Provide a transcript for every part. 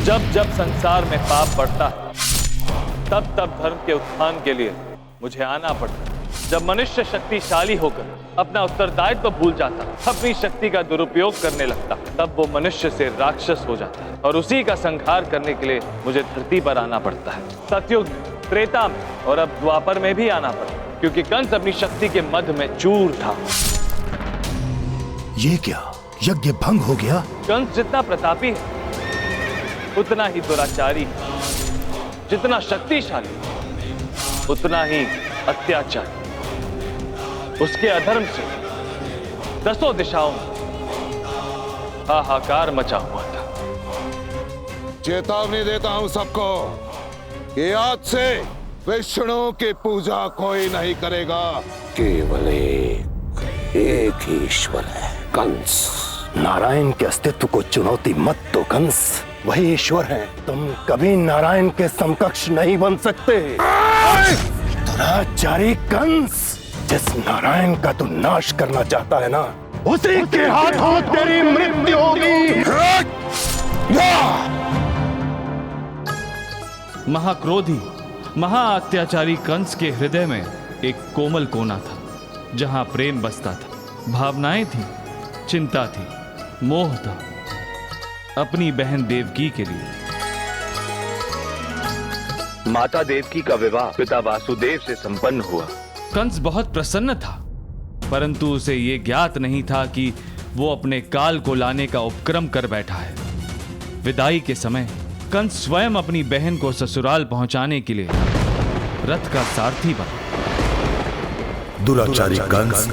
जब जब संसार में पाप बढ़ता है, तब तब धर्म के उत्थान के लिए मुझे आना पड़ता है। जब मनुष्य शक्तिशाली होकर अपना उत्तरदायित्व भूल जाता, अपनी शक्ति का दुरुपयोग करने लगता, तब वो मनुष्य से राक्षस हो जाता है और उसी का संहार करने के लिए मुझे धरती पर आना पड़ता है। सतयुग, त्रेता में और अब द्वापर में भी आना पड़ता, क्योंकि कंस अपनी शक्ति के मध्य में चूर था। ये क्या, यज्ञ भंग हो गया? कंस जितना प्रतापी है उतना ही दुराचारी है, जितना शक्तिशाली उतना ही अत्याचारी। उसके अधर्म से दसों दिशाओं में हाहाकार मचा हुआ था। चेतावनी देता हूं सबको कि आज से विष्णु की पूजा कोई नहीं करेगा। केवल एक ही ईश्वर है, कंस। नारायण के अस्तित्व को चुनौती मत दो कंस, वही ईश्वर है। तुम कभी नारायण के समकक्ष नहीं बन सकते। दुराचारी कंस, जिस नारायण का तू नाश करना चाहता है ना, उसी के हाथों तेरी मृत्यु होगी। महाक्रोधी, महाअत्याचारी कंस के हृदय में एक कोमल कोना था, जहां प्रेम बसता था, भावनाएं थी, चिंता थी, मोह था, अपनी बहन देवकी के लिए। माता देवकी का विवाह पिता वासुदेव से संपन्न हुआ। कंस बहुत प्रसन्न था, परंतु उसे यह ज्ञात नहीं था कि वो अपने काल को लाने का उपक्रम कर बैठा है। विदाई के समय कंस स्वयं अपनी बहन को ससुराल पहुंचाने के लिए रथ का सारथी बना। दुराचारी कंस,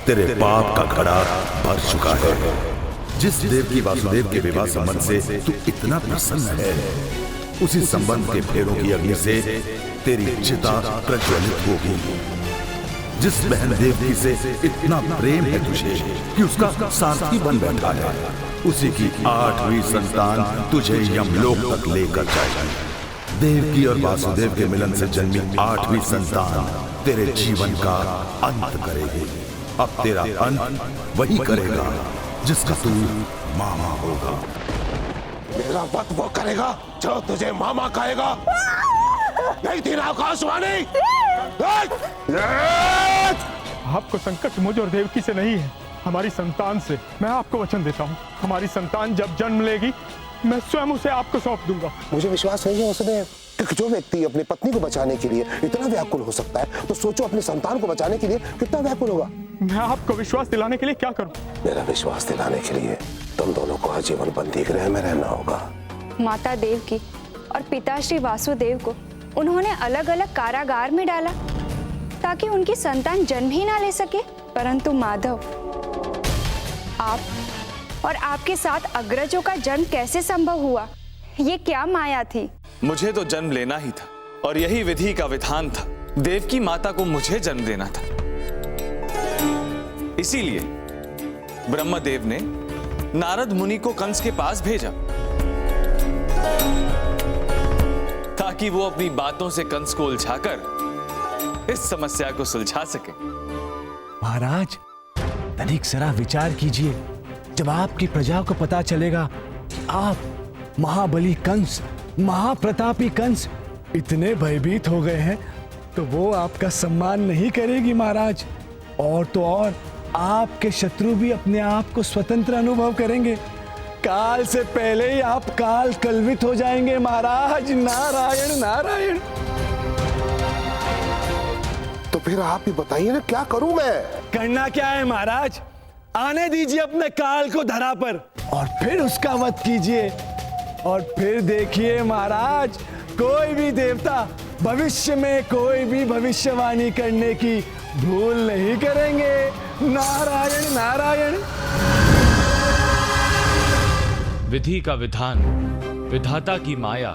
तेरे पाप का घड़ा भर चुका है। जिस देवकी वासुदेव के विवाह संबंध से तू इतना प्रसन्न है, उसी संबंध के फेरों की अग्नि से तेरी चिता प्रज्वलित होगी। जिस बहन देवकी से इतना प्रेम है तुझे कि उसका सारथी बन बैठा है, उसी की 8वीं संतान तुझे यमलोक तक लेकर जाएगी। देवकी और वासुदेव के मिलन से जन्मी 8वीं संतान तेरे जीवन का अंत करेगी। अब तेरा अंत वही करेगा जिसका तू मामा होगा। मेरा वध वो करेगा जो तुझे मामा कहेगा। नहीं थी ना आकाशवाणी? आपको संकट मुझ और देवकी से नहीं है, हमारी संतान से। मैं आपको वचन देता हूँ, हमारी संतान जब जन्म लेगी, मैं स्वयं उसे आपको सौंप दूंगा। मुझे विश्वास नहीं है उसने कि जो व्यक्ति अपनी पत्नी को बचाने के लिए इतना व्याकुल हो सकता है, तो सोचो अपनी संतान को बचाने के लिए कितना व्याकुल होगा। मैं आपको विश्वास दिलाने के लिए क्या करूं? मेरा विश्वास दिलाने के लिए तुम दोनों को आजीवन बंदी गृह में रहना होगा। माता देवकी और पिता श्री वासुदेव को उन्होंने अलग अलग कारागार में डाला ताकि उनकी संतान जन्म ही ना ले सके। परंतु माधव, आप और आपके साथ अग्रजों का जन्म कैसे संभव हुआ? ये क्या माया थी? मुझे तो जन्म लेना ही था और यही विधि का विधान था। देवकी माता को मुझे जन्म देना था, इसीलिए ब्रह्मदेव ने नारद मुनि को कंस के पास भेजा ताकि वो अपनी बातों से कंस को उलझाकर इस समस्या को सुलझा सके। महाराज, तनिक जरा विचार कीजिए। जब आपकी प्रजा को पता चलेगा कि आप महाबली कंस, महाप्रतापी कंस इतने भयभीत हो गए हैं, तो वो आपका सम्मान नहीं करेगी महाराज। और तो और आपके शत्रु भी अपने आप को स्वतंत्र अनुभव करेंगे। काल से पहले ही आप काल कलवित हो जाएंगे महाराज। नारायण नारायण। तो फिर आप ही बताइए ना, क्या करूं मैं? करना क्या है महाराज? आने दीजिए अपने काल को धरा पर और फिर उसका वध कीजिए। और फिर देखिए महाराज, कोई भी देवता भविष्य में कोई भी भविष्यवाणी करने की भूल नहीं करेंगे। नारायण नारायण। विधि का विधान, विधाता की माया,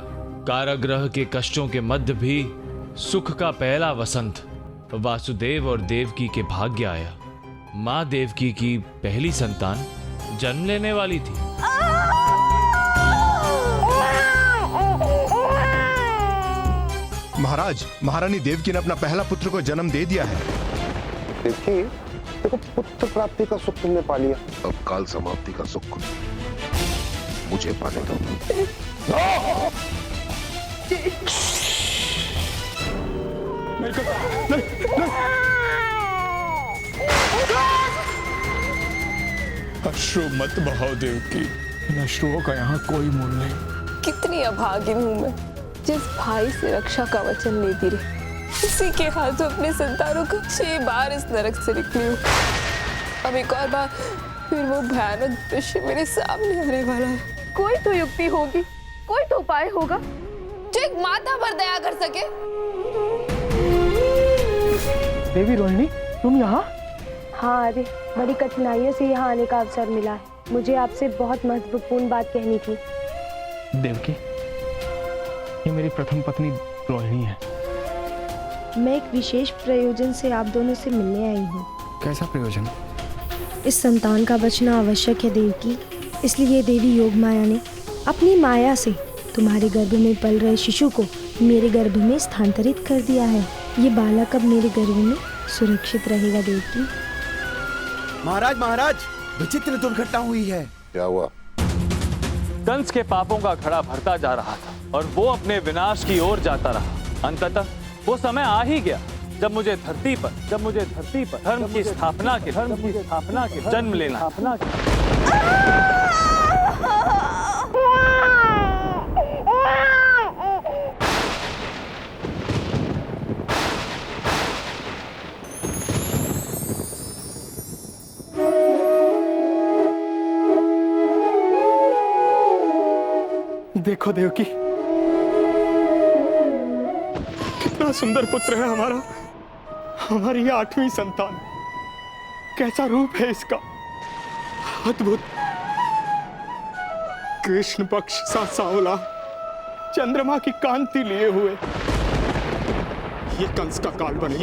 कारागृह के कष्टों के मध्य भी सुख का पहला वसंत वासुदेव और देवकी के भाग्य आया। माँ देवकी की पहली संतान जन्म लेने वाली थी। महाराज, महारानी देवकी ने अपना पहला पुत्र को जन्म दे दिया है। देखिए, देखो, पुत्र प्राप्ति का सुख तुमने पा लिया, अब काल समाप्ति का सुख मुझे पाने दो। नहीं करता, नहीं। अश्रु मत बहाओ देवकी, इन अश्रुओं का यहाँ कोई मोल नहीं। कितनी अभागिन हूँ मैं, जिस भाई से रक्षा का वचन लेती रही, उसी के हाथों अपने संतानों को 6 बार इस नरक से निकली हूँ। अब एक और बार फिर वो भयानक दृश्य मेरे सामने आने वाला है। कोई तो युक्ति होगी, कोई तो उपाय होगा जो एक माता पर दया कर सके। देवी रोहिणी, तुम यहाँ? हाँ अरे, बड़ी कठिनाइयों से यहाँ आने का अवसर मिला है। मुझे आपसे बहुत महत्वपूर्ण बात कहनी थी। देवकी, ये मेरी प्रथम पत्नी रोहिणी है। मैं एक विशेष प्रयोजन से आप दोनों से मिलने आई हूँ। कैसा प्रयोजन? इस संतान का बचना आवश्यक है देवकी, इसलिए देवी योग माया ने अपनी माया से तुम्हारे गर्भ में पल रहे शिशु को मेरे गर्भ में स्थानांतरित कर दिया है। ये बालक अब मेरे गर्भ में सुरक्षित रहेगा देवकी। महाराज महाराज, विचित्र दुर्घटना हुई है। क्या हुआ? कंस के पापों का घड़ा भरता जा रहा था और वो अपने विनाश की ओर जाता रहा। अंततः वो समय आ ही गया जब मुझे धरती पर धर्म की स्थापना के जन्म लेना। देखो देवकी, कितना सुंदर पुत्र है हमारा, हमारी 8वीं संतान। कैसा रूप है इसका, अद्भुत। कृष्ण पक्ष सा सांवला, चंद्रमा की कांति लिए हुए। ये कंस का काल बने,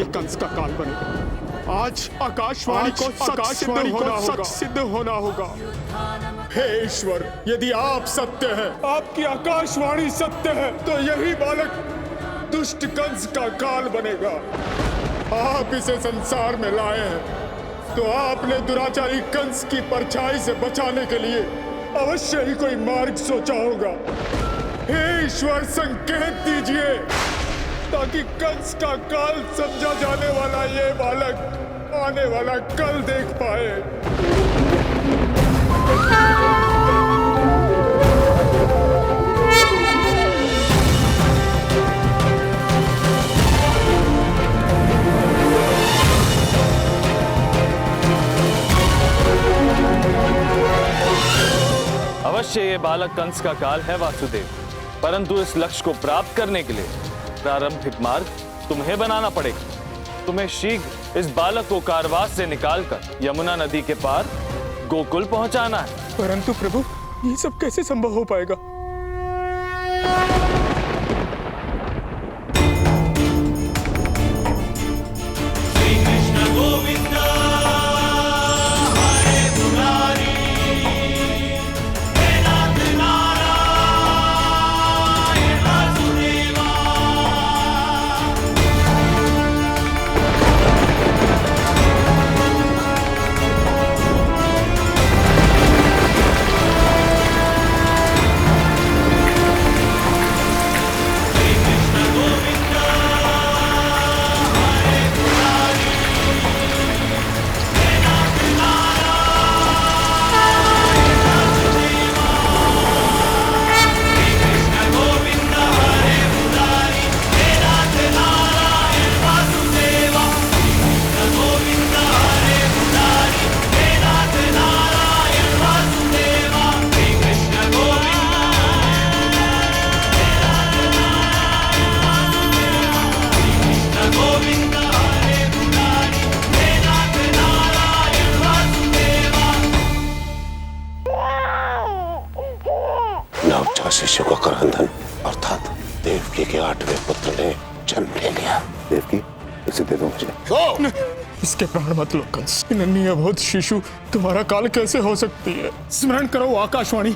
आज आकाशवाणी को सच सिद्ध होना होगा। हे ईश्वर, यदि आप सत्य हैं, आपकी आकाशवाणी सत्य है, तो यही बालक दुष्ट कंस का काल बनेगा। आप इसे संसार में लाए हैं, तो आपने दुराचारी कंस की परछाई से बचाने के लिए अवश्य ही कोई मार्ग सोचा होगा। हे ईश्वर, संकेत दीजिए ताकि कंस का काल समझा जाने वाला ये बालक आने वाला कल देख पाए। अवश्य ये बालक कंस का काल है वासुदेव, परंतु इस लक्ष्य को प्राप्त करने के लिए प्रारंभिक मार्ग तुम्हें बनाना पड़ेगा। तुम्हें शीघ्र इस बालक को कारवास से निकालकर यमुना नदी के पार गोकुल पहुंचाना है। परंतु प्रभु, ये सब कैसे संभव हो पाएगा? शिशु को करंदन अर्थात देवकी के 8वें पुत्र ने जन्म ले लिया। देवकी, इसे दे दो मुझे। इसके प्राण मत लो कंस। नन्ही अबोध शिशु तुम्हारा काल कैसे हो सकती है? स्मरण करो आकाशवाणी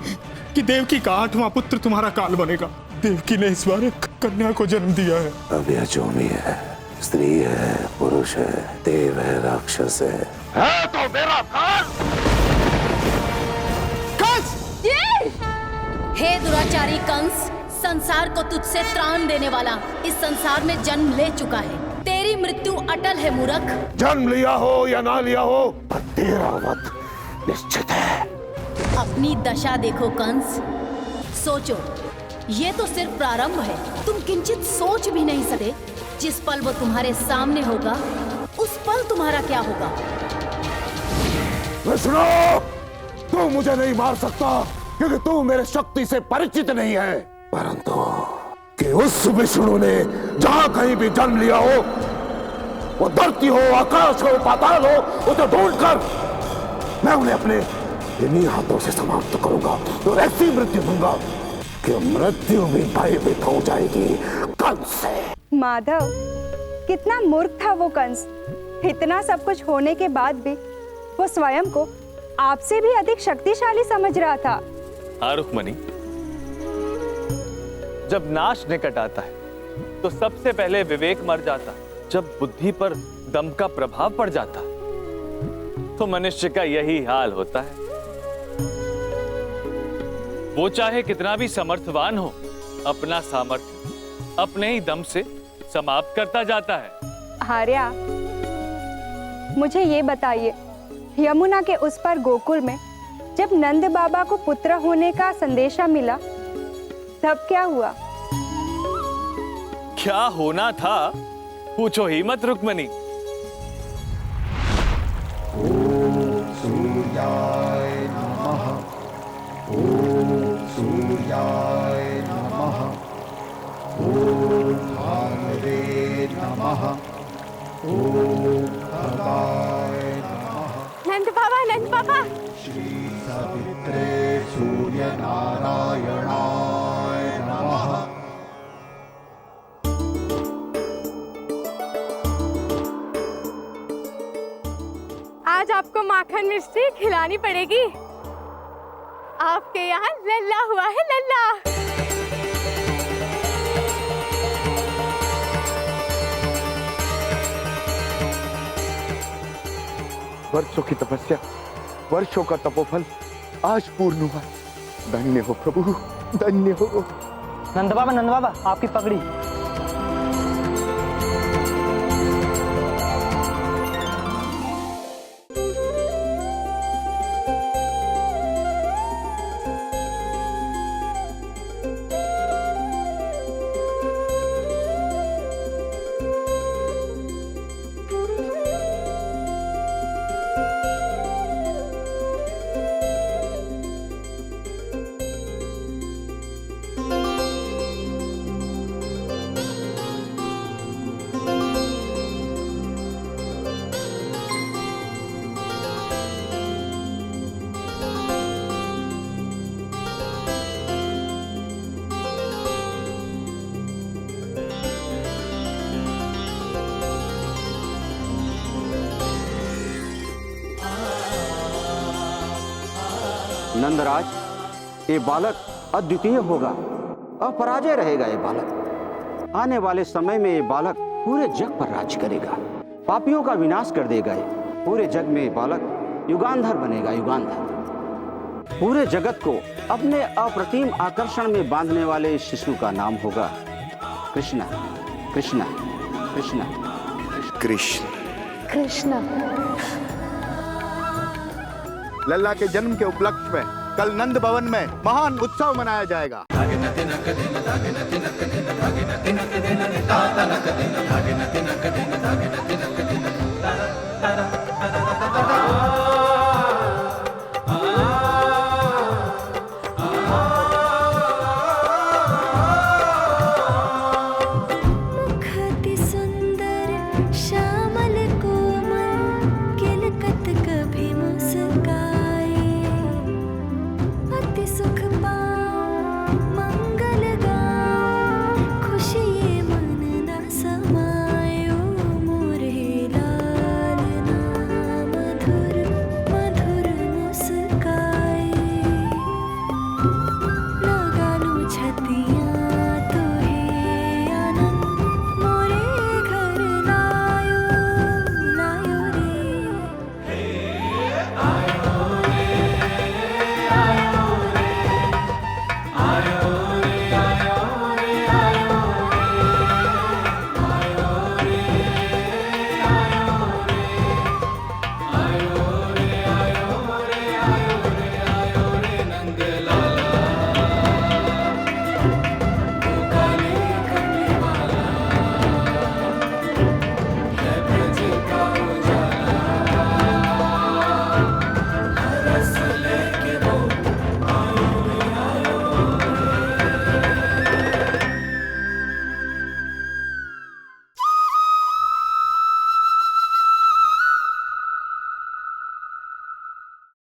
कि देवकी का 8वां पुत्र तुम्हारा काल बनेगा। देवकी ने इस बार एक कन्या को जन्म दिया है। अब यह जो भी है, स्त्री है, पुरुष है, देव है, राक्षस है तो मेरा काल। हे हे दुराचारी कंस, संसार को तुझसे त्राण देने वाला इस संसार में जन्म ले चुका है। तेरी मृत्यु अटल है मूर्ख। जन्म लिया हो या ना लिया हो, पर तेरा वध निश्चित है। अपनी दशा देखो कंस, सोचो, ये तो सिर्फ प्रारंभ है। तुम किंचित सोच भी नहीं सकते, जिस पल वो तुम्हारे सामने होगा उस पल तुम्हारा क्या होगा। विष्णु, तू मुझे नहीं मार सकता क्योंकि तू मेरे शक्ति से परिचित नहीं है, परंतु कि उस विष्णु ने जहां कहीं भी जन्म लिया हो, वो धरती हो, आकाश हो, पाताल हो, उसे ढूंढकर मैं उन्हें अपने इन्हीं हाथों से समाप्त करूंगा और ऐसी मृत्यु दूंगा कि मृत्यु भी भयभीत हो जाएगी कंस से। माधव, कितना मूर्ख था वो कंस। इतना सब कुछ होने के बाद भी वो स्वयं को आपसे भी अधिक शक्तिशाली समझ रहा था। हाँ रुक्मणी, जब नाश निकट आता है तो सबसे पहले विवेक मर जाता है। जब बुद्धि पर दम का प्रभाव पड़ जाता तो मनुष्य का यही हाल होता है। वो चाहे कितना भी समर्थवान हो, अपना सामर्थ्य अपने ही दम से समाप्त करता जाता है। आर्या, मुझे ये बताइए, यमुना के उस पार गोकुल में जब नंद बाबा को पुत्र होने का संदेशा मिला तब क्या हुआ? क्या होना था पूछो ही मत रुक्मणी। सूर्याय नमः, ओम सूर्याय नमः, ओम भानुवे नमः, ओम भगाय नमः। नंद बाबा, नंद बाबा। श्री सवित्रे सूर्य नारायणाय नमः। आज आपको माखन मिश्री खिलानी पड़ेगी। आपके यहाँ लल्ला हुआ है, लल्ला। वर्षों की तपस्या, वर्षों का तपोफल आज पूर्ण हुआ। धन्य हो प्रभु, धन्य हो। नंद बाबा, आपकी पगड़ी। नंदराज, ये बालक अद्वितीय होगा, अपराजय रहेगा ये बालक। आने वाले समय में ये बालक पूरे जग पर राज करेगा, पापियों का विनाश कर देगा। ये पूरे जग में ये बालक युगांधर बनेगा, युगांधर। पूरे जगत को अपने अप्रतिम आकर्षण में बांधने वाले इस शिशु का नाम होगा कृष्णा, कृष्णा, कृष्णा, कृष्ण, कृष्णा। लल्ला के जन्म के उपलक्ष्य में कल नंद भवन में महान उत्सव मनाया जाएगा।